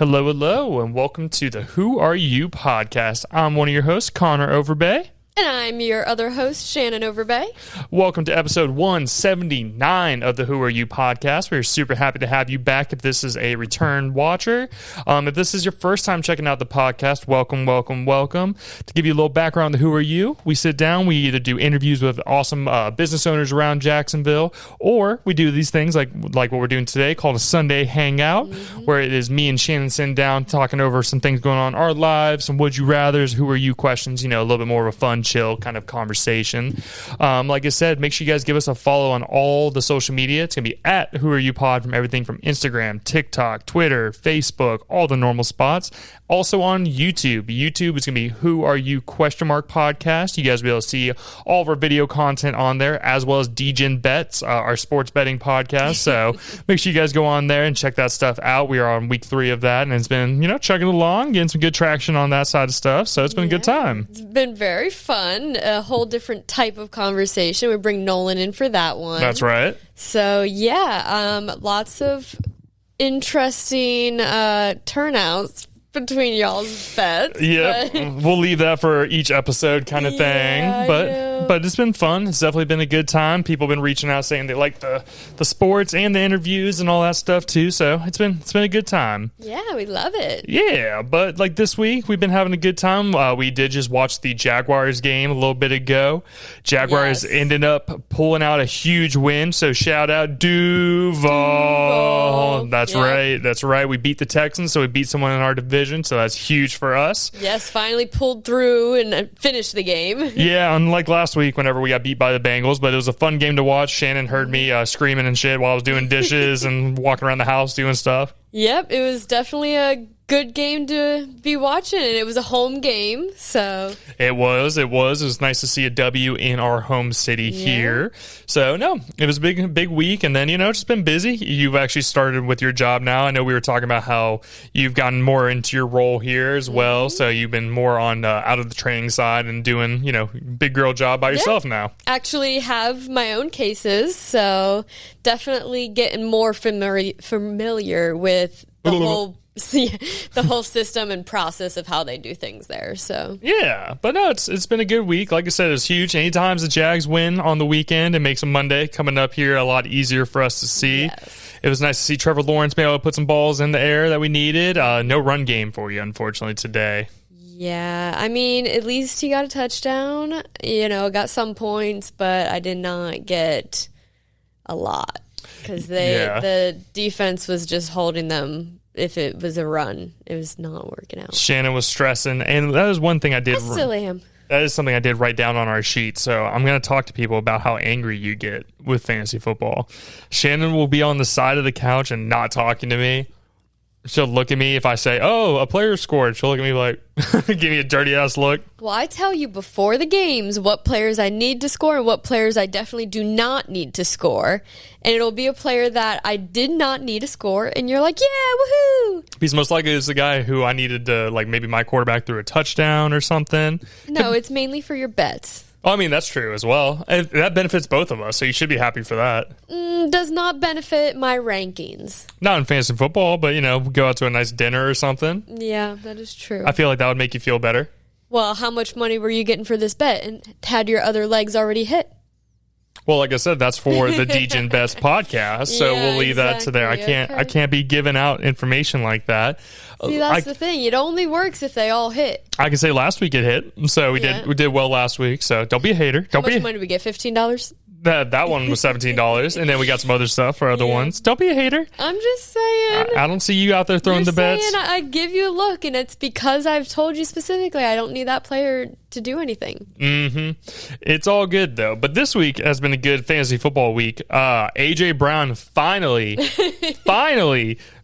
Hello, hello, and welcome to the Who Are You podcast. I'm one of your hosts, Connor Overbay. And I'm your other host, Shannon Overbay. Welcome to episode 179 of the Who Are You podcast. We're super happy to have you back if this is a return watcher. If this is your first time checking out the podcast, welcome, welcome, welcome. To give you a little background on the Who Are You, we sit down, we either do interviews with awesome business owners around Jacksonville, or we do these things like what we're doing today called a Sunday Hangout, where it is me and Shannon sitting down talking over some things going on in our lives, some would you rathers, who are you questions, a little bit more of a fun, chill kind of conversation. Like I said, make sure you guys give us a follow on all the social media. It's going to be at Who Are You Pod from everything from Instagram, TikTok, Twitter, Facebook, all the normal spots. Also on YouTube. YouTube is going to be Who Are You podcast. You guys will be able to see all of our video content on there, as well as DGen Bets, our sports betting podcast. So make sure you guys go on there and check that stuff out. We are on week 3 of that, and it's been, chugging along, getting some good traction on that side of stuff. So it's been a good time. It's been very fun. A whole different type of conversation. We bring Nolan in for that one. That's right. So, lots of interesting turnouts between y'all's bets. Yeah, we'll leave that for each episode kind of thing. But it's been fun. It's definitely been a good time. People have been reaching out saying they like the sports and the interviews and all that stuff too. So it's been a good time. Yeah, we love it. Yeah, but like this week we've been having a good time. We did just watch the Jaguars game a little bit ago. Jaguars ended up pulling out a huge win. So shout out Duval. That's right. We beat the Texans, so we beat someone in our division. So that's huge for us. Yes, finally pulled through and finished the game. Yeah, unlike last week whenever we got beat by the Bengals, but it was a fun game to watch. Shannon heard me screaming and shit while I was doing dishes and walking around the house doing stuff. Yep, it was definitely a good game to be watching, and it was a home game, so... It was nice to see a W in our home city here. So, no, it was a big week, and then, just been busy. You've actually started with your job now. I know we were talking about how you've gotten more into your role here as well, so you've been more on out of the training side and doing, big girl job by yourself now. Actually have my own cases, so definitely getting more familiar with the whole system and process of how they do things there. So yeah, but no, it's been a good week. Like I said, it's huge. Anytime the Jags win on the weekend, it makes a Monday coming up here a lot easier for us to see. Yes. It was nice to see Trevor Lawrence be able to put some balls in the air that we needed. No run game for you, unfortunately, today. Yeah, I mean, at least he got a touchdown. Got some points, but I did not get a lot. Because the defense was just holding them. If it was a run, it was not working out. Shannon was stressing, and that was one thing I did. I still am. That is something I did write down on our sheet. So I'm going to talk to people about how angry you get with fantasy football. Shannon will be on the side of the couch and not talking to me. She'll look at me if I say, "Oh, a player scored." She'll look at me like, give me a dirty ass look. Well, I tell you before the games what players I need to score and what players I definitely do not need to score. And it'll be a player that I did not need to score, and you're like, "Yeah, woohoo!" He's most likely is the guy who I needed to, maybe my quarterback threw a touchdown or something. No, it's mainly for your bets. Oh, I mean, that's true as well. That benefits both of us, so you should be happy for that. Does not benefit my rankings. Not in fantasy football, but, go out to a nice dinner or something. Yeah, that is true. I feel like that would make you feel better. Well, how much money were you getting for this bet? And had your other legs already hit? Well, like I said, that's for the DGen Best podcast, so we'll leave that to there. I can't be giving out information like that. See, that's the thing. It only works if they all hit. I can say last week it hit, so we did well last week. So don't be a hater. How much money did we get? $15? That one was $17, and then we got some other stuff for other ones. Don't be a hater. I'm just saying. I don't see you out there throwing the bets. I give you a look, and it's because I've told you specifically I don't need that player to do anything. It's all good, though. But this week has been a good fantasy football week. A.J. Brown finally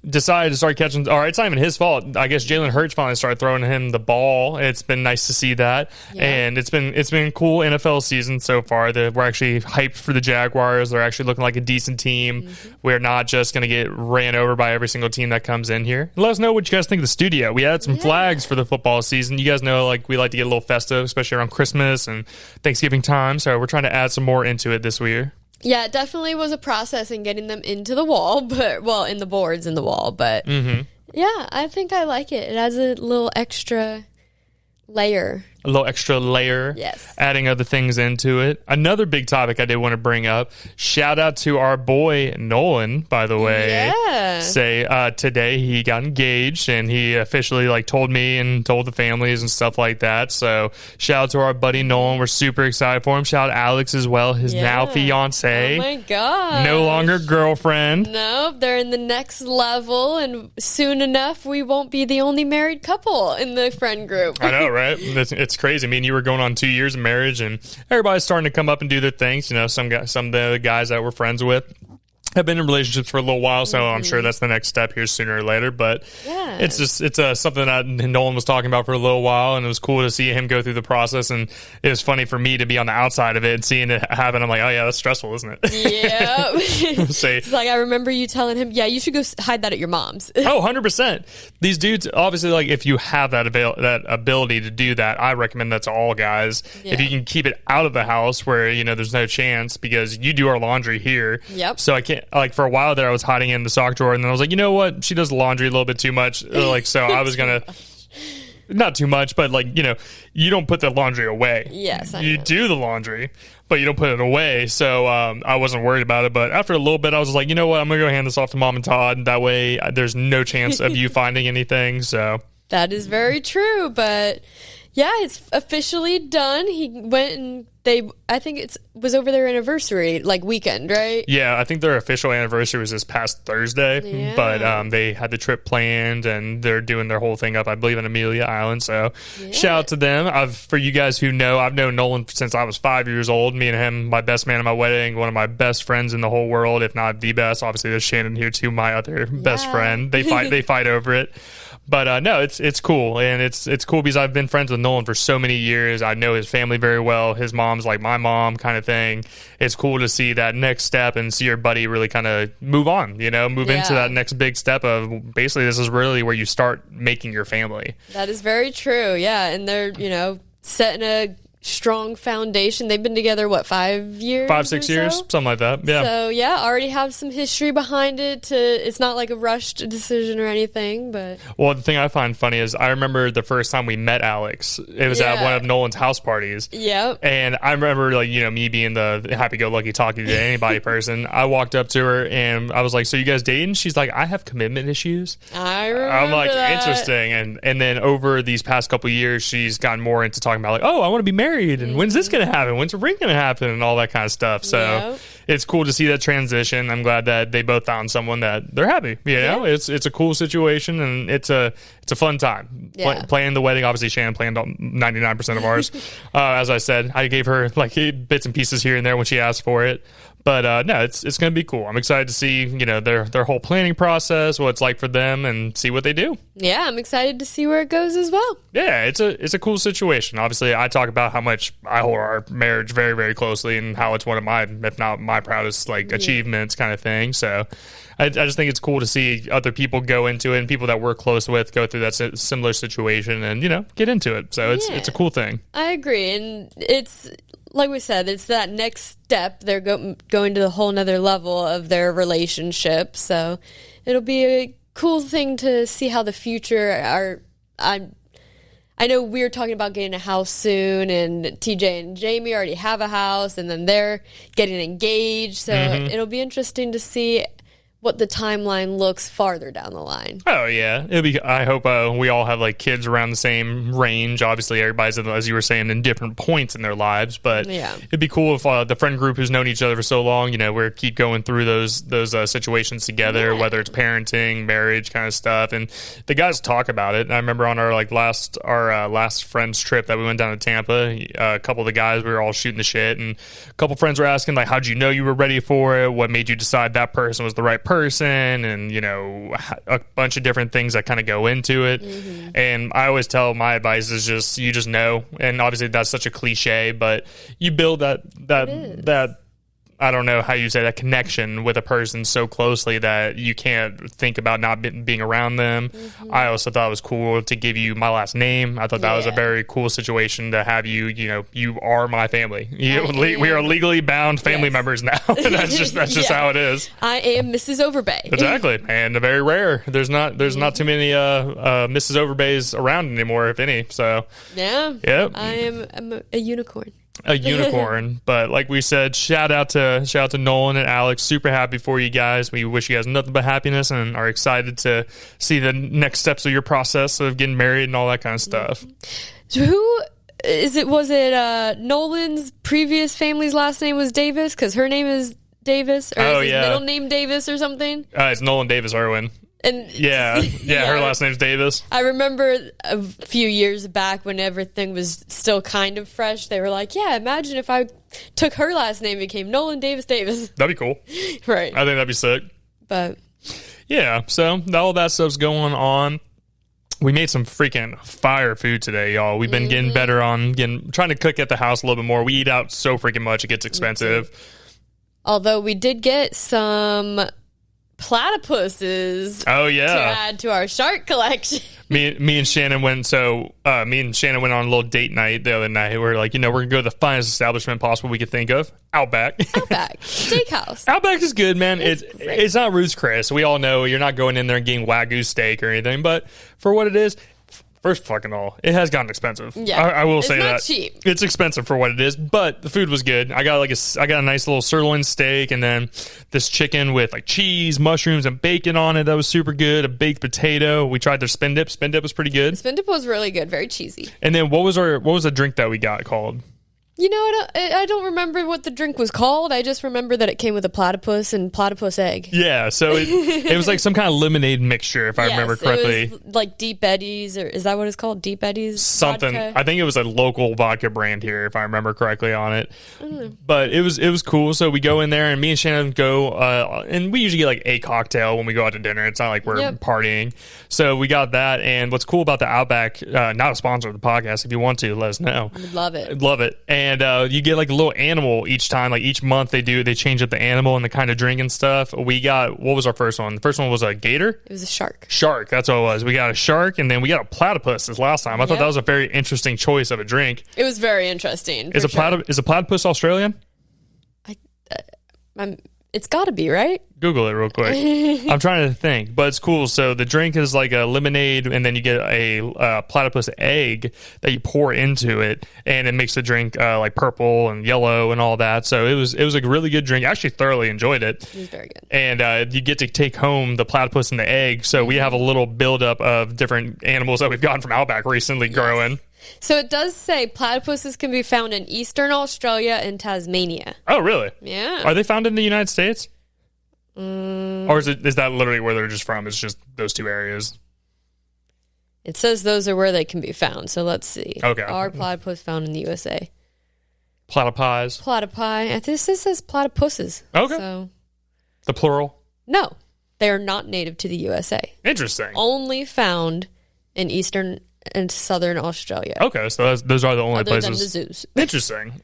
decided to start catching. Or it's not even his fault. I guess Jalen Hurts finally started throwing him the ball. It's been nice to see that, and it's been cool NFL season so far. That we're actually hyped for the Jaguars. They're actually looking like a decent team. We're not just going to get ran over by every single team that comes in here. Let us know what you guys think of the studio. We had some flags for the football season. You guys know, we like to get a little festive, especially around Christmas and Thanksgiving time. So we're trying to add some more into it this year. Yeah, it definitely was a process in getting them into the wall, in the boards in the wall, but Yeah, I think I like it. It adds a little extra layer. A little extra layer. Yes. Adding other things into it. Another big topic I did want to bring up. Shout out to our boy Nolan, by the way. Yeah. Today he got engaged and he officially told me and told the families and stuff like that. So shout out to our buddy Nolan. We're super excited for him. Shout out Alex as well, his now fiance. Oh my god. No longer girlfriend. No, they're in the next level, and soon enough we won't be the only married couple in the friend group. I know, right? It's crazy. I mean, you were going on 2 years of marriage, and everybody's starting to come up and do their things. Some of the guys that we're friends with have been in relationships for a little while, so I'm sure that's the next step here sooner or later. But it's something that Nolan was talking about for a little while, and it was cool to see him go through the process. And it was funny for me to be on the outside of it and seeing it happen. I'm like, oh yeah, that's stressful, isn't it? Yeah. It's like, I remember you telling him, yeah, you should go hide that at your mom's. Oh, 100%. These dudes, obviously, if you have that ability to do that, I recommend that to all guys. Yeah. If you can keep it out of the house where there's no chance, because you do our laundry here. Yep. So I can't. For a while there, I was hiding in the sock drawer, and then I was like, you know what? She does laundry a little bit too much. So I was going to, not too much, but you don't put the laundry away. Yes, I know. You do the laundry, but you don't put it away. So I wasn't worried about it. But after a little bit, I was like, you know what? I'm going to go hand this off to Mom and Todd. That way, there's no chance of you finding anything. So that is very true. But yeah, it's officially done. He went and I think it was over their anniversary, weekend, right? Yeah, I think their official anniversary was this past Thursday. Yeah. But they had the trip planned, and they're doing their whole thing up, I believe, in Amelia Island. So shout out to them. For you guys who know, I've known Nolan since I was 5 years old. Me and him, my best man at my wedding, one of my best friends in the whole world, if not the best. Obviously, there's Shannon here too, my other best friend. They fight over it. But no, it's cool, and it's cool because I've been friends with Nolan for so many years. I know his family very well. His mom's like my mom, kind of thing. It's cool to see that next step and see your buddy really kind of move on, move into that next big step of basically this is really where you start making your family. That is very true, yeah, and they're setting a strong foundation. They've been together 5 years, 5-6 years, something like that. Yeah. So yeah, already have some history behind it. It's not like a rushed decision or anything. But well, the thing I find funny is I remember the first time we met Alex. It was at one of Nolan's house parties. Yep. And I remember me being the happy-go-lucky talking to anybody person. I walked up to her and I was like, "So you guys dating?" She's like, "I have commitment issues." I remember. I'm like, that. Interesting. And then over these past couple of years, she's gotten more into talking about oh, I want to be married. And when's this going to happen? When's the ring going to happen? And all that kind of stuff. So it's cool to see that transition. I'm glad that they both found someone that they're happy. It's a cool situation, and it's a fun time. Planning the wedding. Obviously, Shannon planned 99% of ours. As I said, I gave her bits and pieces here and there when she asked for it. But no, it's going to be cool. I'm excited to see their whole planning process, what it's like for them, and see what they do. Yeah, I'm excited to see where it goes as well. Yeah, it's a cool situation. Obviously, I talk about how much I hold our marriage very, very closely, and how it's one of my, if not my proudest, achievements, kind of thing. So I just think it's cool to see other people go into it, and people that we're close with go through that similar situation, and get into it. So it's a cool thing. I agree, and it's. Like we said, it's that next step. They're going to the whole nother level of their relationship. So it'll be a cool thing to see how the future I know we're talking about getting a house soon, and TJ and Jamie already have a house, and then they're getting engaged. So it'll be interesting to see what the timeline looks farther down the line. Oh yeah, it'll be. I hope we all have kids around the same range. Obviously, everybody's, as you were saying, in different points in their lives. But it'd be cool if the friend group who's known each other for so long, we keep going through those situations together, whether it's parenting, marriage, kind of stuff, and the guys talk about it. And I remember on our last friends trip that we went down to Tampa, a couple of the guys, we were all shooting the shit, and a couple friends were asking how'd you know you were ready for it? What made you decide that person was the right person? And a bunch of different things that kind of go into it. And I always tell my advice is just you know, and obviously that's such a cliche, but you build that I don't know how you say that, connection with a person so closely that you can't think about not being around them. Mm-hmm. I also thought it was cool to give you my last name. I thought that was a very cool situation to have you. You are my family. We are legally bound family members now. That's just how it is. I am Mrs. Overbay. Exactly, and very rare. There's not too many Mrs. Overbays around anymore, if any. So yeah. I'm a unicorn. A unicorn. But like we said, shout out to Nolan and Alex. Super happy for you guys. We wish you guys nothing but happiness and are excited to see the next steps of your process of getting married and all that kind of stuff. So who is it? Was it Nolan's previous family's last name was Davis? Because her name is Davis, or is his middle name Davis or something? It's Nolan Davis Irwin. And her last name's Davis. I remember a few years back when everything was still kind of fresh, they were like, yeah, imagine if I took her last name and became Nolan Davis. That'd be cool. Right. I think that'd be sick. But yeah, so all that stuff's going on. We made some freaking fire food today, y'all. We've been getting better on trying to cook at the house a little bit more. We eat out so freaking much, it gets expensive. Although we did get some platypuses to add to our shark collection. me and Shannon went on a little date night the other night. We were like, we're gonna go to the finest establishment possible we could think of, Outback Steakhouse. Outback is good, man. It's not Ruth's Chris. We all know you're not going in there and getting Wagyu steak or anything, but for what it is, first fucking all, it has gotten expensive. Yeah, I will say that. It's not cheap. It's expensive for what it is, but the food was good. I got a nice little sirloin steak, and then this chicken with like cheese, mushrooms, and bacon on it. That was super good. A baked potato. We tried their spin dip. Spin dip was pretty good. Spin dip was really good. Very cheesy. And then what was the drink that we got called? I don't remember what the drink was called. I just remember that it came with a platypus and platypus egg. Yeah, so it was like some kind of lemonade mixture, if I remember correctly. It was like Deep Eddies, or is that what it's called? Deep Eddies? Something. Vodka? I think it was a local vodka brand here, if I remember correctly on it. But it was cool. So we go in there, and me and Shannon go, and we usually get like a cocktail when we go out to dinner. It's not like we're partying. So we got that, and what's cool about the Outback, not a sponsor of the podcast, if you want to, let us know. I would love it. Love it. And you get like a little animal each time. Like each month they change up the animal and the kind of drink and stuff. We got, what was our first one? The first one was a gator? It was a shark. Shark, that's what it was. We got a shark, and then we got a platypus this last time. I thought that was a very interesting choice of a drink. It was very interesting. Is a platypus Australian? It's got to be, right? Google it real quick. I'm trying to think, but it's cool. So the drink is like a lemonade, and then you get a platypus egg that you pour into it, and it makes the drink like purple and yellow and all that. So it was a really good drink. I actually thoroughly enjoyed it. It was very good. And you get to take home the platypus and the egg. So we have a little buildup of different animals that we've gotten from Outback recently growing. So it does say platypuses can be found in eastern Australia and Tasmania. Oh, really? Yeah. Are they found in the United States? Or is that literally where they're just from? It's just those two areas? It says those are where they can be found. So let's see. Okay. Are platypus found in the USA? Platypus. Platypi. This says platypuses. Okay. So the plural? No. They are not native to the USA. Interesting. Only found in eastern and southern Australia. Okay, so those are the only places. Other than the zoos.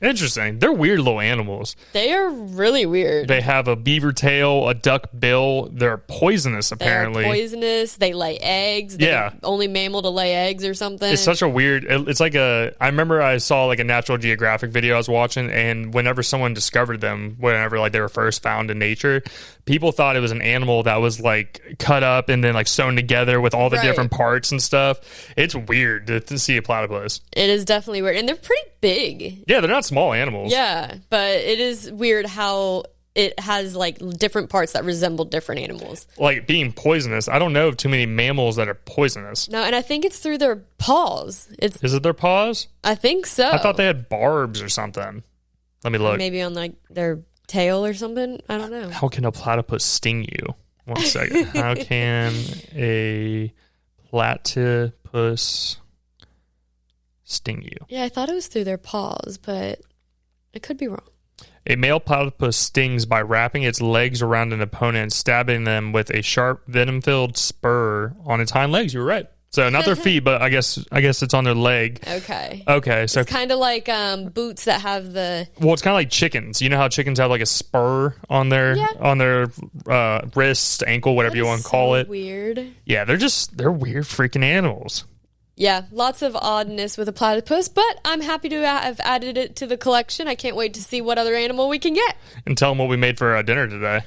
Interesting. They're weird little animals. They are really weird. They have a beaver tail, a duck bill. They're poisonous, apparently. They're poisonous. They lay eggs. They're the only mammal to lay eggs or something. It's such a weird... It's like I remember I saw like a Natural Geographic video I was watching, and whenever someone discovered them, whenever like they were first found in nature, people thought it was an animal that was like cut up and then like sewn together with all the different parts and stuff. It's weird to see a platypus. It is definitely weird. And they're pretty big. Yeah, they're not small animals. Yeah, but it is weird how it has like different parts that resemble different animals. Like being poisonous. I don't know of too many mammals that are poisonous. No, and I think it's through their paws. Is it their paws? I think so. I thought they had barbs or something. Let me look. Maybe on like their tail or something. I don't know. How can a platypus sting you? 1 second. How can a platypus sting you? Yeah, I thought it was through their paws, but I could be wrong. A male platypus stings by wrapping its legs around an opponent and stabbing them with a sharp, venom-filled spur on its hind legs. You were right. So not their feet, but I guess it's on their leg. Okay. Okay. So it's kind of like boots that have the. Well, it's kind of like chickens. You know how chickens have like a spur on their wrist, ankle, whatever you want to call it. Weird. Yeah, they're weird freaking animals. Yeah, lots of oddness with a platypus, but I'm happy to have added it to the collection. I can't wait to see what other animal we can get. And tell them what we made for dinner today.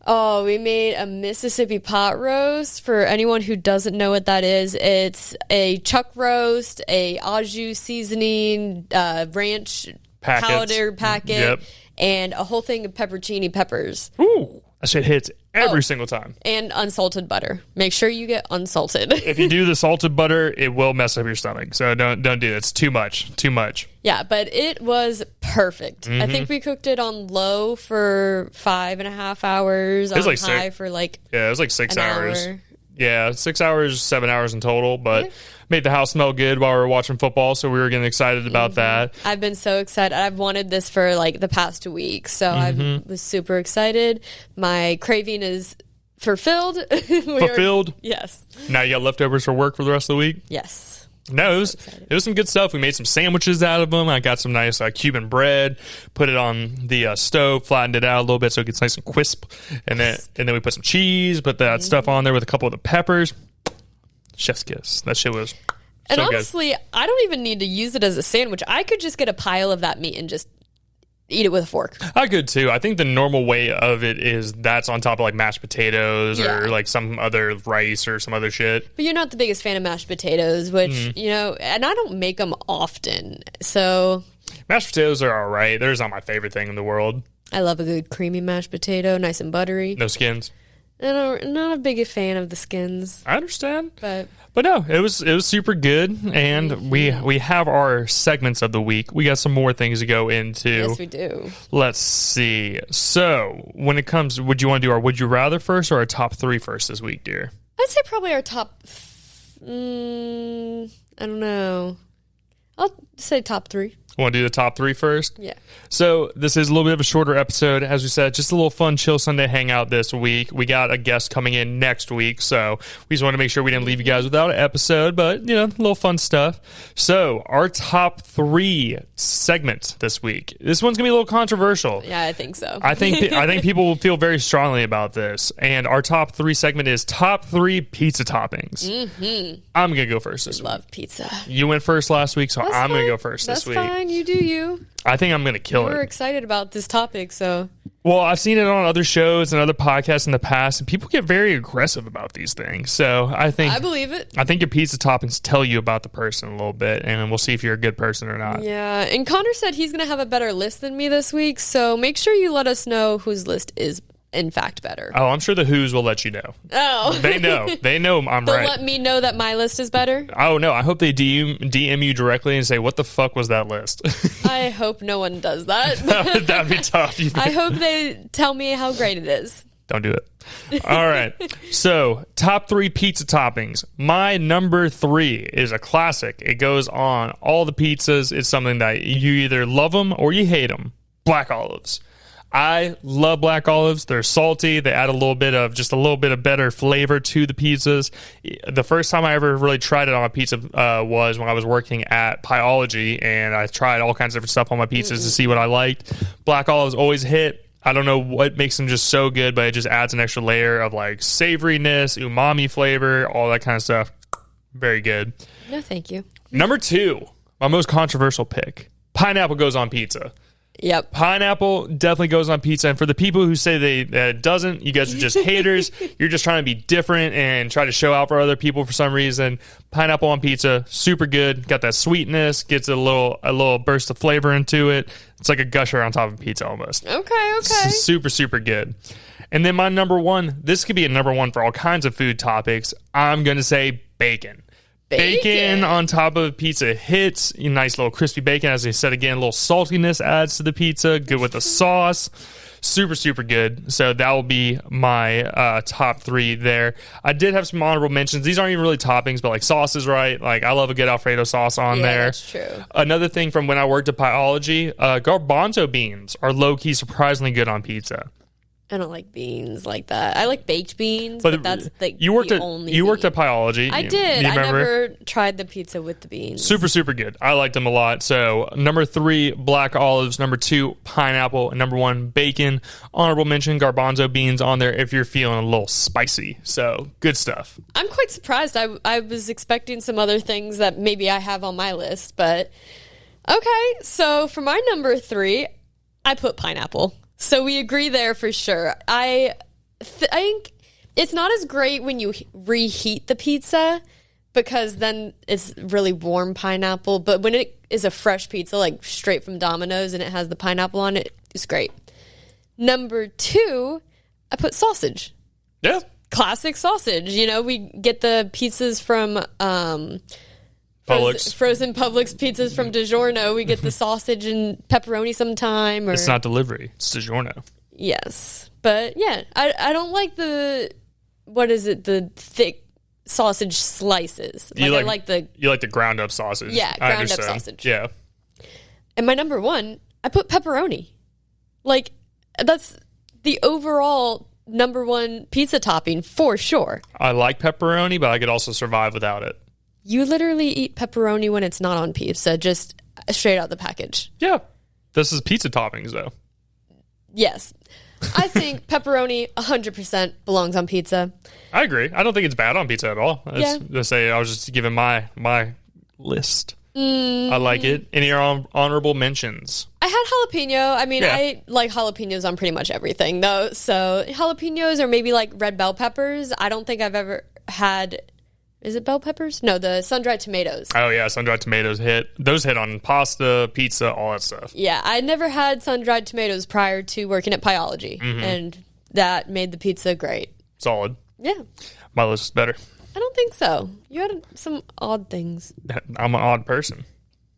Oh, we made a Mississippi pot roast. For anyone who doesn't know what that is, it's a chuck roast, a au jus seasoning, ranch powder packet, and a whole thing of peppercini peppers. Ooh, that shit hits every single time. And unsalted butter. Make sure you get unsalted. If you do the salted butter, it will mess up your stomach. So don't do it. It's too much. Yeah, but it was perfect. Mm-hmm. I think we cooked it on low for 5.5 hours. It was on high for it was like 6 hours. Yeah, 6 hours, 7 hours in total, but made the house smell good while we were watching football, so we were getting excited about that. I've been so excited. I've wanted this for the past 2 weeks, so I was super excited. My craving is fulfilled. Yes. Now you got leftovers for work for the rest of the week? Yes. No, it was some good stuff. We made some sandwiches out of them. I got some nice Cuban bread, put it on the stove, flattened it out a little bit so it gets nice and crisp, and then we put some cheese, put that stuff on there with a couple of the peppers. Chef's kiss. That shit was and so honestly, good. I don't even need to use it as a sandwich. I could just get a pile of that meat and just eat it with a fork. I could too. I think the normal way of it is that's on top of mashed potatoes or some other rice or some other shit. But you're not the biggest fan of mashed potatoes, which, and I don't make them often. So mashed potatoes are all right. They're not my favorite thing in the world. I love a good creamy mashed potato, nice and buttery. No skins. I'm not a big fan of the skins. I understand. But no, it was super good, and we have our segments of the week. We got some more things to go into. Yes, we do. Let's see. So, when it comes, would you want to do our Would You Rather first or our top 3 first this week, dear? I'd say probably our top... I don't know. I'll say top 3. Want to do the top 3 first? Yeah. So this is a little bit of a shorter episode. As we said, just a little fun, chill Sunday hangout this week. We got a guest coming in next week, so we just want to make sure we didn't leave you guys without an episode, but, a little fun stuff. So our top 3 segment this week. This one's going to be a little controversial. Yeah, I think so. I think people will feel very strongly about this. And our top 3 segment is top 3 pizza toppings. Mm-hmm. I'm going to go first this week. Love pizza. You went first last week, so I'm going to go first this week. That's fine. You do you. I think I'm going to kill it. We're excited about this topic, so. Well, I've seen it on other shows and other podcasts in the past, and people get very aggressive about these things. So I believe it. I think your pizza toppings tell you about the person a little bit, and we'll see if you're a good person or not. Yeah, and Connor said he's going to have a better list than me this week, so make sure you let us know whose list is in fact better. Oh, I'm sure the Who's will let you know. Oh. They know I'm They'll right. let me know that my list is better? Oh, no. I hope they DM you directly and say, what the fuck was that list? I hope no one does that. That'd be tough. I hope they tell me how great it is. Don't do it. All right. So, top 3 pizza toppings. My number 3 is a classic. It goes on all the pizzas. It's something that you either love them or you hate them. Black olives. I love black olives. They're salty. They add a little bit of better flavor to the pizzas. The first time I ever really tried it on a pizza was when I was working at Pyology, and I tried all kinds of different stuff on my pizzas to see what I liked. Black olives always hit. I don't know what makes them just so good, but it just adds an extra layer of savoriness, umami flavor, all that kind of stuff. Very good. No, thank you. Number 2, my most controversial pick. Pineapple goes on pizza. Yep. Pineapple definitely goes on pizza. And for the people who say that it doesn't, you guys are just haters. You're just trying to be different and try to show out for other people for some reason. Pineapple on pizza, super good. Got that sweetness, gets a little burst of flavor into it. It's like a gusher on top of pizza almost. Okay. Super, super good. And then my number 1, this could be a number 1 for all kinds of food topics. I'm going to say bacon. Bacon on top of pizza hits. A nice little crispy bacon. As I said again, a little saltiness adds to the pizza. Good with the sauce. Super, super good. So that will be my top 3 there. I did have some honorable mentions. These aren't even really toppings, but sauces, right? I love a good Alfredo sauce on there. That's true. Another thing from when I worked at Pyology, garbanzo beans are low-key surprisingly good on pizza. I don't like beans like that. I like baked beans, but that's you worked at Pyology. I did. I never tried the pizza with the beans. Super, super good. I liked them a lot. So number 3, black olives. Number 2, pineapple. And number 1, bacon. Honorable mention, garbanzo beans on there if you're feeling a little spicy. So good stuff. I'm quite surprised. I was expecting some other things that maybe I have on my list, but okay. So for my number 3, I put pineapple. So we agree there for sure. I think it's not as great when you reheat the pizza because then it's really warm pineapple. But when it is a fresh pizza, like straight from Domino's, and it has the pineapple on it, it's great. Number 2, I put sausage. Yeah. Classic sausage. You know, we get the pizzas from Publix. Frozen Publix pizzas from DiGiorno. We get the sausage and pepperoni sometime. It's not delivery. It's DiGiorno. Yes. But yeah, I don't like the thick sausage slices. You like the ground up sausage. Yeah, ground up sausage. Yeah. And my number 1, I put pepperoni. Like, that's the overall number 1 pizza topping for sure. I like pepperoni, but I could also survive without it. You literally eat pepperoni when it's not on pizza, just straight out the package. Yeah. This is pizza toppings, though. Yes. I think pepperoni 100% belongs on pizza. I agree. I don't think it's bad on pizza at all. Yeah. I was just giving my list. I like it. Any honorable mentions? I had jalapeno. I mean, yeah. I like jalapenos on pretty much everything, though. So jalapenos or maybe like red bell peppers. I don't think I've ever had... Is it bell peppers? No, the sun-dried tomatoes. Oh, yeah, sun-dried tomatoes hit. Those hit on pasta, pizza, all that stuff. Yeah, I never had sun-dried tomatoes prior to working at Pyology, and that made the pizza great. Solid. Yeah. My list is better. I don't think so. You had some odd things. I'm an odd person.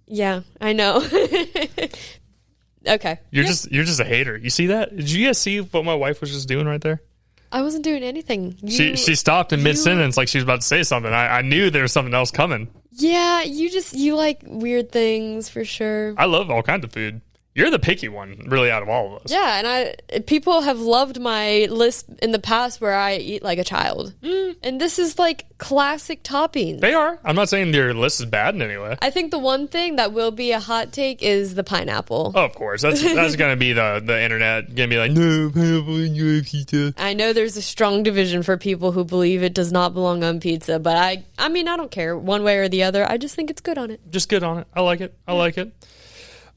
Yeah, I know. Okay. You're just a hater. You see that? Did you guys see what my wife was just doing right there? I wasn't doing anything. She stopped in mid-sentence like she was about to say something. I knew there was something else coming. Yeah, you like weird things for sure. I love all kinds of food. You're the picky one, really, out of all of us. Yeah, and people have loved my list in the past where I eat like a child. And this is like classic toppings. They are. I'm not saying your list is bad in any way. I think the one thing that will be a hot take is the pineapple. Oh, of course. That's going to be the internet. Going to be like, no, pineapple in your pizza. I know there's a strong division for people who believe it does not belong on pizza, but I mean, I don't care one way or the other. I just think it's good on it. Just good on it. I like it. I like it.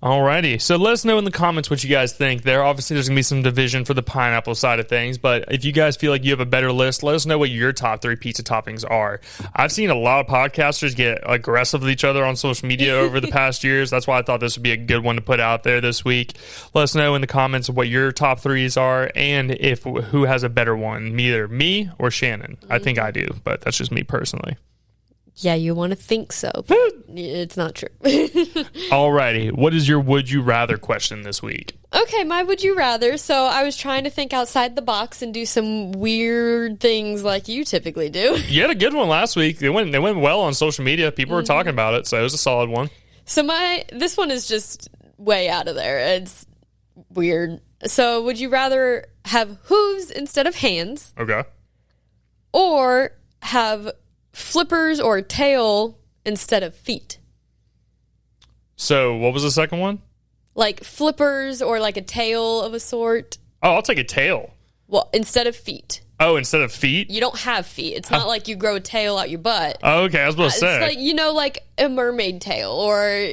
Alrighty, so let us know in the comments what you guys think there. Obviously, there's going to be some division for the pineapple side of things, but if you guys feel like you have a better list, let us know what your top 3 pizza toppings are. I've seen a lot of podcasters get aggressive with each other on social media over the past years. That's why I thought this would be a good one to put out there this week. Let us know in the comments what your top 3s are and who has a better one, either me or Shannon. I think I do, but that's just me personally. Yeah, you want to think so. It's not true. Alrighty. What is your would you rather question this week? Okay, my would you rather. So I was trying to think outside the box and do some weird things like you typically do. You had a good one last week. They went well on social media. People were talking about it, so it was a solid one. So this one is just way out of there. It's weird. So would you rather have hooves instead of hands? Okay. Or have flippers or tail instead of feet? So what was the second one? Like flippers or like a tail of a sort. Oh, I'll take a tail. Well, instead of feet. Oh, instead of feet? You don't have feet. It's not like you grow a tail out your butt. Oh, okay, I was about to say. It's like, like a mermaid tail or,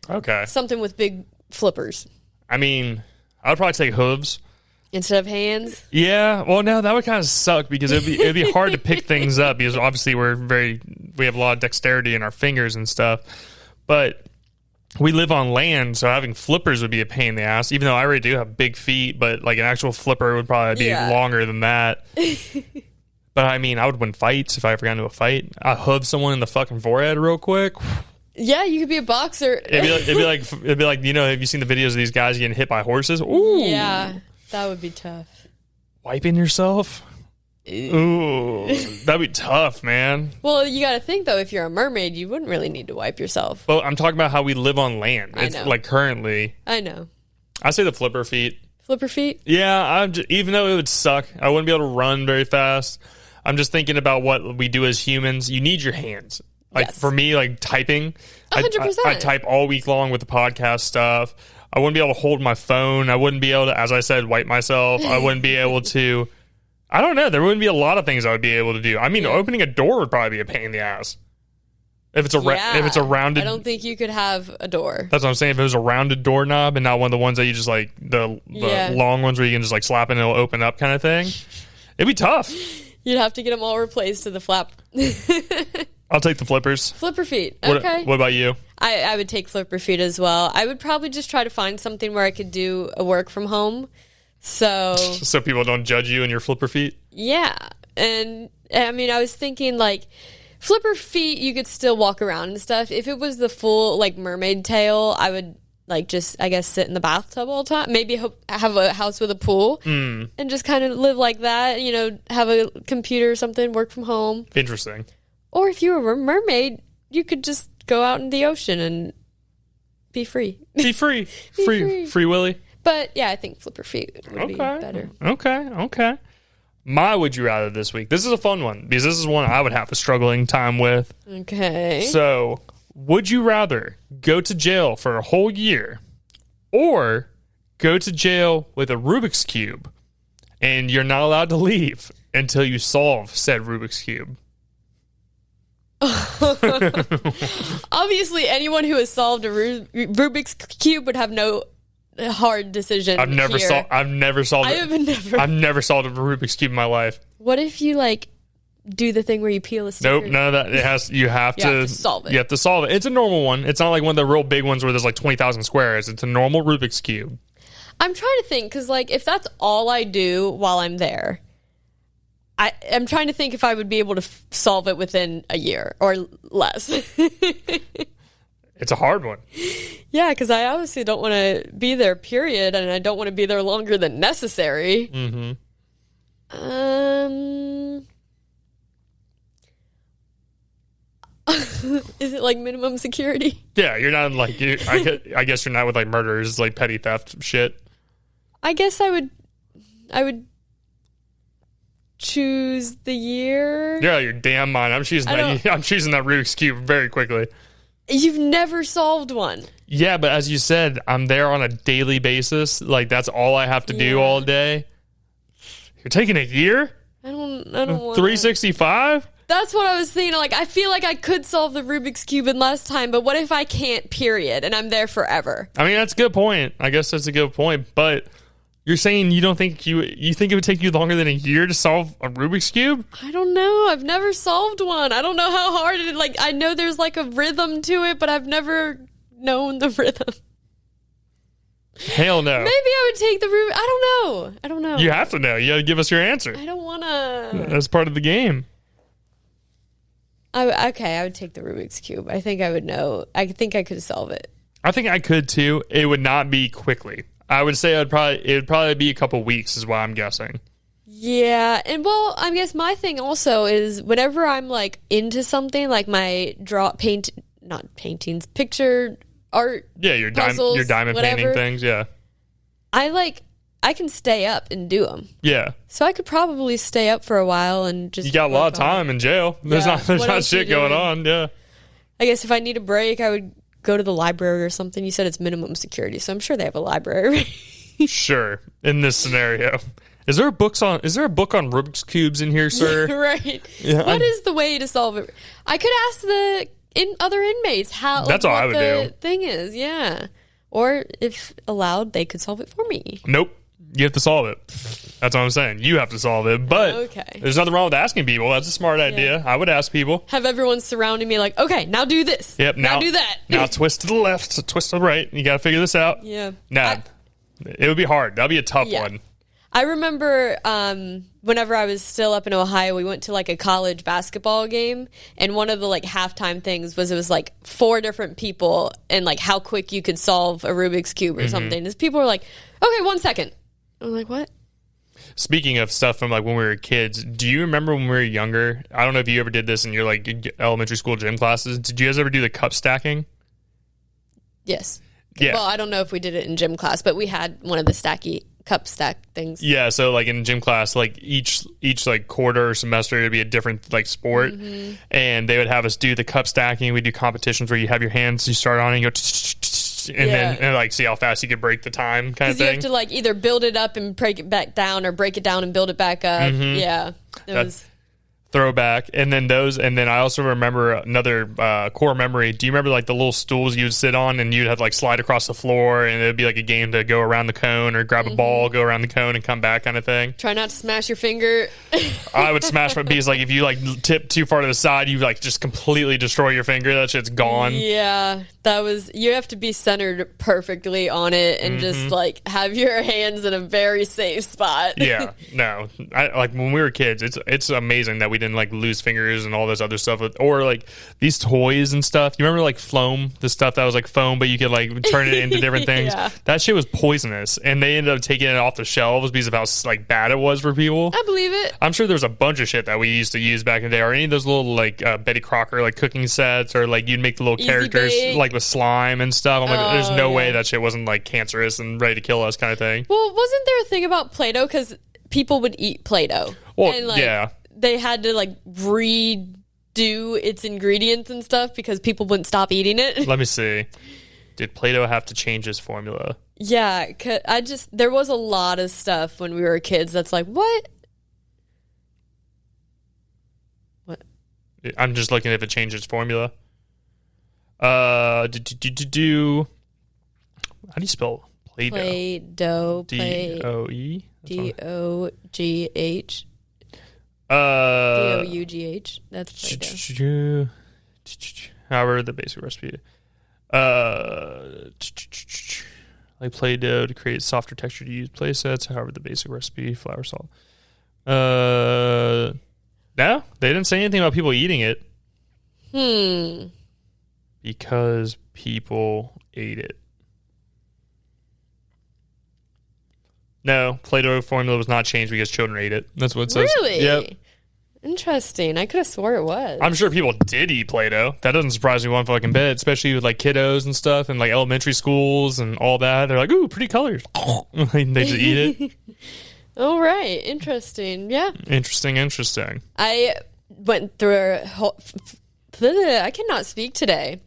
okay, something with big flippers. I mean, I would probably take hooves. Instead of hands? Yeah. Well, no, that would kind of suck because it'd be hard to pick things up because obviously we have a lot of dexterity in our fingers and stuff. But we live on land, so having flippers would be a pain in the ass, even though I already do have big feet, but like an actual flipper would probably be longer than that. But I mean, I would win fights if I ever got into a fight. I'd hoof someone in the fucking forehead real quick. Yeah, you could be a boxer. It'd be like have you seen the videos of these guys getting hit by horses? Ooh. Yeah. That would be tough. Wiping yourself? Ooh, that'd be tough, man. Well, you got to think, though, if you're a mermaid, you wouldn't really need to wipe yourself. Well, I'm talking about how we live on land. I It's know. like currently. I know. I say the flipper feet. Flipper feet? Yeah, even though it would suck, I wouldn't be able to run very fast. I'm just thinking about what we do as humans. You need your hands. Like yes. For me, like typing, 100%. I type all week long with the podcast stuff. I wouldn't be able to hold my phone. I wouldn't be able to, as I said, wipe myself. I wouldn't be able to. I don't know. There wouldn't be a lot of things I would be able to do. I mean, opening a door would probably be a pain in the ass. If it's a rounded, I don't think you could have a door. That's what I'm saying. If it was a rounded doorknob and not one of the ones that you just like the long ones where you can just like slap it and it'll open up kind of thing, it'd be tough. You'd have to get them all replaced to the flap. I'll take the flippers. Flipper feet. Okay. What about you? I would take flipper feet as well. I would probably just try to find something where I could do a work from home. So people don't judge you and your flipper feet? Yeah. And I mean, I was thinking like flipper feet, you could still walk around and stuff. If it was the full like mermaid tail, I would like just, I guess, sit in the bathtub all the time. Maybe have a house with a pool and just kind of live like that. You know, have a computer or something, work from home. Interesting. Or if you were a mermaid, you could just go out in the ocean and be free. Be free. Free Willy. But yeah, I think flipper feet would be better. Okay. My would you rather this week. This is a fun one because this is one I would have a struggling time with. Okay. So, would you rather go to jail for a whole year or go to jail with a Rubik's Cube and you're not allowed to leave until you solve said Rubik's Cube? Obviously, anyone who has solved a Rubik's Cube would have no hard decision. I've never solved a Rubik's Cube in my life. What if you like do the thing where you peel a sticker? Nope, none of that. You have to solve it. You have to solve it. It's a normal one. It's not like one of the real big ones where there's like 20,000 squares. It's a normal Rubik's Cube. I'm trying to think because like if that's all I do while I'm there, I'm trying to think if I would be able to solve it within a year or less. It's a hard one. Yeah, because I obviously don't want to be there, period, and I don't want to be there longer than necessary. Mm-hmm. Is it like minimum security? Yeah, you're not like I guess you're not with like murderers, like petty theft shit. I guess I would choose the year. Yeah, you're damn mind. I'm choosing that Rubik's Cube very quickly. You've never solved one. Yeah, but as you said, I'm there on a daily basis. Like that's all I have to do all day. You're taking a year? I don't want 365? That's what I was thinking. Like I feel like I could solve the Rubik's Cube in less time, but what if I can't, period, and I'm there forever? I mean, that's a good point. I guess that's a good point, but you're saying you don't think you think it would take you longer than a year to solve a Rubik's Cube? I don't know. I've never solved one. I don't know how hard it is. Like, I know there's like a rhythm to it, but I've never known the rhythm. Hell no. Maybe I would take the Rubik's. I don't know. You have to know. You got to give us your answer. I don't want to. That's part of the game. I would take the Rubik's Cube. I think I would know. I think I could solve it. I think I could too. It would not be quickly. I would say it would probably be a couple weeks is what I'm guessing. Yeah, and well, I guess my thing also is whenever I'm like into something, like my picture art. Yeah, your puzzles, diamond painting things. Yeah, I can stay up and do them. Yeah, so I could probably stay up for a while and just. You got a lot of time in jail. There's not shit going on. Yeah, I guess if I need a break, I would go to the library or something. You said it's minimum security, so I'm sure they have a library. Sure. In this scenario, is there a book on Rubik's cubes in here, sir? Right. Yeah, what is the way to solve it? I could ask the other inmates how. That's all I would do. Thing is, yeah. Or if allowed, they could solve it for me. Nope. You have to solve it. That's what I'm saying. You have to solve it. But there's nothing wrong with asking people. That's a smart idea. I would ask people. Have everyone surrounding me like, okay, now do this. Yep. Now do that. Now twist to the left, twist to the right. You got to figure this out. Yeah. Nah. It would be hard. That'd be a tough one. I remember whenever I was still up in Ohio, we went to like a college basketball game, and one of the like halftime things was it was like 4 different people and like how quick you could solve a Rubik's Cube or something. As people were like, okay, 1 second. I'm like, what? Speaking of stuff from like when we were kids, do you remember when we were younger? I don't know if you ever did this in your like elementary school gym classes. Did you guys ever do the cup stacking? Yes. Yeah. Well, I don't know if we did it in gym class, but we had one of the stacky cup stack things. Yeah, so like in gym class, like each like quarter or semester it'd be a different like sport, and they would have us do the cup stacking. We do competitions where you have your hands, you start on and you go, and then like see how fast you can break the time kind of thing. You have to like either build it up and break it back down, or break it down and build it back up. Yeah, it was. Throwback. And then I also remember another core memory. Do you remember like the little stools you'd sit on and you'd have to like slide across the floor, and it'd be like a game to go around the cone or grab a ball, go around the cone and come back kind of thing? Try not to smash your finger. I would smash my because like if you like tip too far to the side, you like just completely destroy your finger. That shit's gone. Yeah, you have to be centered perfectly on it and just like have your hands in a very safe spot. Yeah, no, like when we were kids, it's amazing that we didn't like lose fingers and all this other stuff, or like these toys and stuff. You remember like foam, the stuff that was like foam, but you could like turn it into different things. Yeah. That shit was poisonous, and they ended up taking it off the shelves because of how like bad it was for people. I believe it. I'm sure there's a bunch of shit that we used to use back in the day, or any of those little like Betty Crocker like cooking sets, or like you'd make the little characters like with slime and stuff. I'm like, there's no way that shit wasn't like cancerous and ready to kill us kind of thing. Well, wasn't there a thing about Play-Doh? Because people would eat Play-Doh. Well, and, like, yeah. They had to like redo its ingredients and stuff because people wouldn't stop eating it. Let me see. Did Play-Doh have to change his formula? Yeah, there was a lot of stuff when we were kids that's like, what? I'm just looking if it changed its formula. How do you spell Play-Doh? Play-Doh. D-O-E? D-O-G-H. D-O-U-G-H. That's Play-Doh. However, the basic recipe. Like Play-Doh to create softer texture to use play sets. However, the basic recipe, flour, salt. No, they didn't say anything about people eating it. Because people ate it. No, Play-Doh formula was not changed because children ate it. That's what it says. Really? Yep. Interesting. I could have swore it was. I'm sure people did eat Play-Doh. That doesn't surprise me one fucking bit, especially with like kiddos and stuff and like elementary schools and all that. They're like, ooh, pretty colors. They just eat it. All right. Interesting. Yeah. Interesting. I went through a whole... I cannot speak today.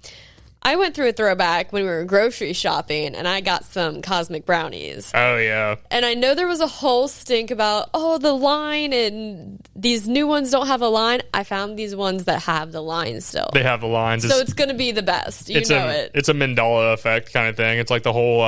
I went through a throwback when we were grocery shopping, and I got some cosmic brownies. Oh, yeah. And I know there was a whole stink about, the line, and these new ones don't have a line. I found these ones that have the line still. They have the lines. So it's going to be the best. You know it. It's a Mandela effect kind of thing. It's like the whole,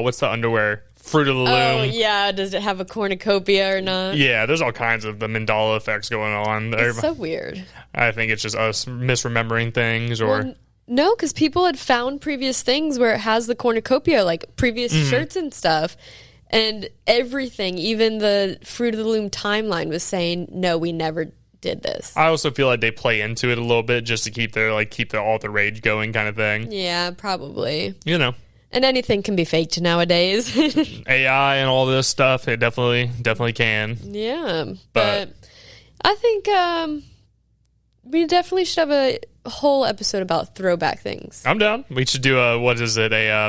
what's the underwear? Fruit of the Loom. Oh, yeah. Does it have a cornucopia or not? Yeah, there's all kinds of the Mandela effects going on. It's so weird. I think it's just us misremembering things or... Well, no, because people had found previous things where it has the cornucopia, like previous shirts and stuff. And everything, even the Fruit of the Loom timeline was saying, no, we never did this. I also feel like they play into it a little bit just to keep all the rage going kind of thing. Yeah, probably. You know. And anything can be faked nowadays. AI and all this stuff, it definitely can. Yeah. But I think we definitely should have a whole episode about throwback things. I'm down. We should do a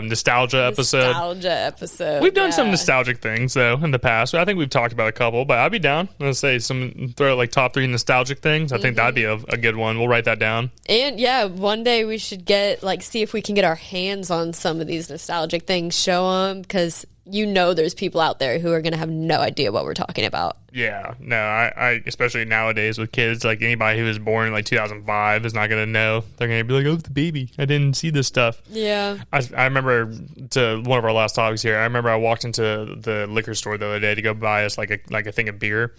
nostalgia episode. Nostalgia episode. We've done some nostalgic things though in the past. I think we've talked about a couple, but I'd be down. Let's say throw like top 3 nostalgic things. I think that'd be a good one. We'll write that down. And yeah, one day we should see if we can get our hands on some of these nostalgic things, show them, because there's people out there who are going to have no idea what we're talking about. Yeah, no, I especially nowadays with kids, like anybody who was born in like 2005 is not going to know. They're going to be like, oh, it's the baby. I didn't see this stuff. Yeah. I remember, to one of our last topics here, I remember I walked into the liquor store the other day to go buy us like a thing of beer.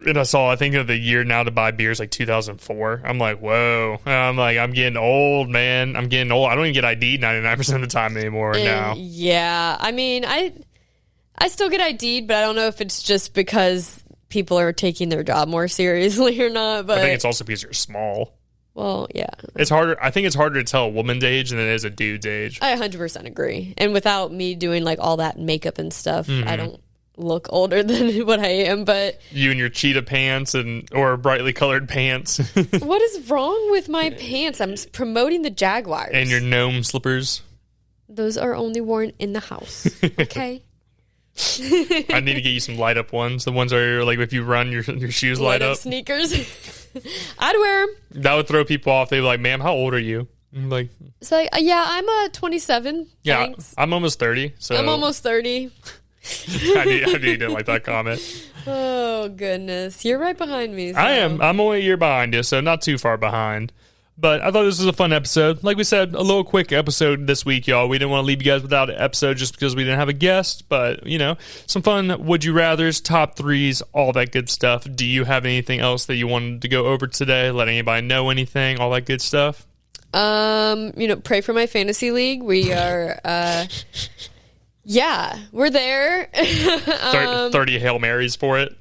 And I think of the year now to buy beers like 2004. I'm like, whoa. I'm getting old, man. I'm getting old. I don't even get ID'd 99% of the time anymore now. Yeah. I mean, I still get ID'd, but I don't know if it's just because people are taking their job more seriously or not. But I think it's also because you're small. Well, yeah. It's harder. I think it's harder to tell a woman's age than it is a dude's age. I 100% agree. And without me doing like all that makeup and stuff, I don't look older than what I am. But you and your cheetah pants or brightly colored pants. What is wrong with my pants? I'm promoting the Jaguars. And your gnome slippers. Those are only worn in the house. Okay. I need to get you some light up ones. The ones where like if you run, your shoes light up. Sneakers. I'd wear them. That would throw people off. They'd be like, "Ma'am, how old are you?" I'm like, it's like, yeah, I'm 27. Yeah, thanks. I'm almost 30. So I'm almost 30. I need to like that comment. Oh goodness, you're right behind me. So. I am. I'm only a year behind you, so not too far behind. But I thought this was a fun episode. Like we said, a little quick episode this week, y'all. We didn't want to leave you guys without an episode just because we didn't have a guest. But, you know, some fun would you rathers, top threes, all that good stuff. Do you have anything else that you wanted to go over today? Let anybody know anything, all that good stuff? Pray for my fantasy league. We are, we're there. 30 Hail Marys for it.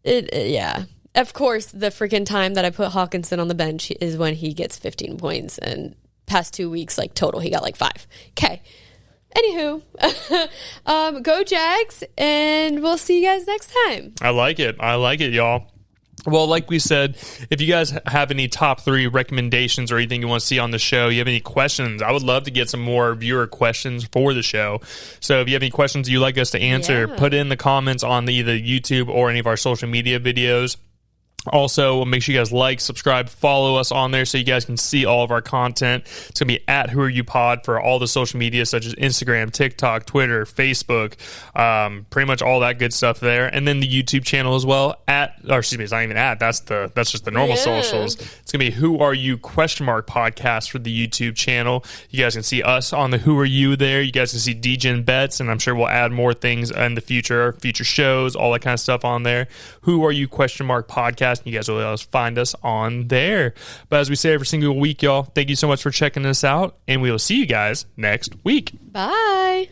Yeah. Of course, the freaking time that I put Hawkinson on the bench is when he gets 15 points. And past 2 weeks, like total, he got like 5. Okay. Anywho, go Jags, and we'll see you guys next time. I like it, y'all. Well, like we said, if you guys have any top 3 recommendations or anything you want to see on the show, you have any questions, I would love to get some more viewer questions for the show. So if you have any questions you'd like us to answer, put it in the comments on either YouTube or any of our social media videos. Also, make sure you guys like, subscribe, follow us on there so you guys can see all of our content. It's going to be at Who Are You Pod for all the social media such as Instagram, TikTok, Twitter, Facebook, pretty much all that good stuff there. And then the YouTube channel as well it's not even that's just the normal socials. It's going to be Who Are You ? Podcast for the YouTube channel. You guys can see us on the Who Are You there. You guys can see DGen Bets, and I'm sure we'll add more things in the future shows, all that kind of stuff on there. Who Are You ? Podcast. You guys will be able to find us on there. But as we say every single week, y'all, thank you so much for checking us out, and we will see you guys next week. Bye.